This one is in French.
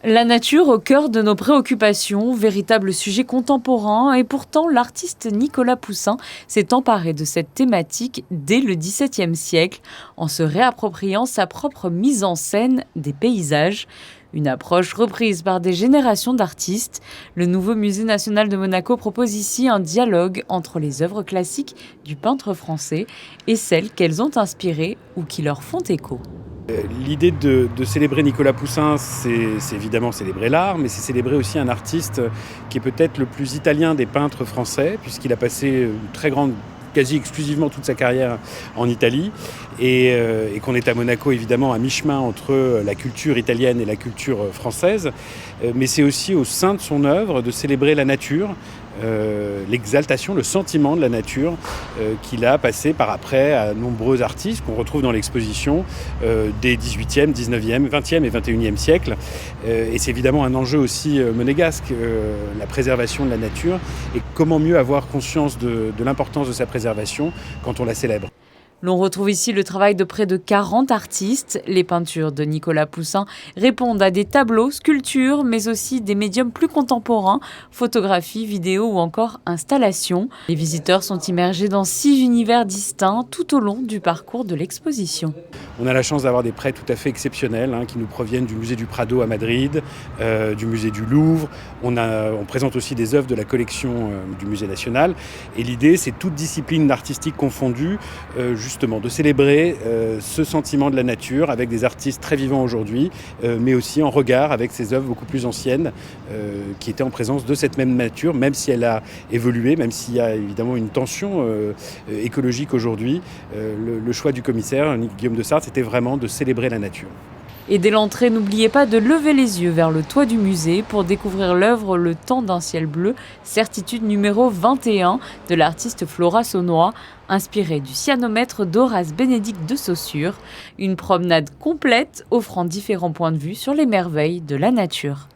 La nature au cœur de nos préoccupations, véritable sujet contemporain, et pourtant l'artiste Nicolas Poussin s'est emparé de cette thématique dès le XVIIe siècle en se réappropriant sa propre mise en scène des paysages. Une approche reprise par des générations d'artistes. Le nouveau Musée national de Monaco propose ici un dialogue entre les œuvres classiques du peintre français et celles qu'elles ont inspirées ou qui leur font écho. L'idée de célébrer Nicolas Poussin, c'est évidemment célébrer l'art, mais c'est célébrer aussi un artiste qui est peut-être le plus italien des peintres français, puisqu'il a passé une très grande, quasi exclusivement toute sa carrière en Italie, et qu'on est à Monaco évidemment à mi-chemin entre la culture italienne et la culture française, mais c'est aussi au sein de son œuvre de célébrer la nature, l'exaltation, le sentiment de la nature qu'il a passé par après à nombreux artistes qu'on retrouve dans l'exposition des 18e, 19e, 20e et 21e siècles. Et c'est évidemment un enjeu aussi monégasque, la préservation de la nature, et comment mieux avoir conscience de l'importance de sa préservation quand on la célèbre. L'on retrouve ici le travail de près de 40 artistes. Les peintures de Nicolas Poussin répondent à des tableaux, sculptures, mais aussi des médiums plus contemporains, photographies, vidéos ou encore installations. Les visiteurs sont immergés dans 6 univers distincts tout au long du parcours de l'exposition. On a la chance d'avoir des prêts tout à fait exceptionnels qui nous proviennent du musée du Prado à Madrid, du musée du Louvre. On présente aussi des œuvres de la collection du musée national. Et l'idée, c'est toute discipline artistique confondue, justement de célébrer ce sentiment de la nature avec des artistes très vivants aujourd'hui, mais aussi en regard avec ces œuvres beaucoup plus anciennes qui étaient en présence de cette même nature, même si elle a évolué, même s'il y a évidemment une tension écologique aujourd'hui. Le choix du commissaire, Guillaume de Sarthe, c'était vraiment de célébrer la nature. Et dès l'entrée, n'oubliez pas de lever les yeux vers le toit du musée pour découvrir l'œuvre Le temps d'un ciel bleu, certitude numéro 21 de l'artiste Flora Saunois, inspirée du cyanomètre d'Horace Bénédicte de Saussure. Une promenade complète offrant différents points de vue sur les merveilles de la nature.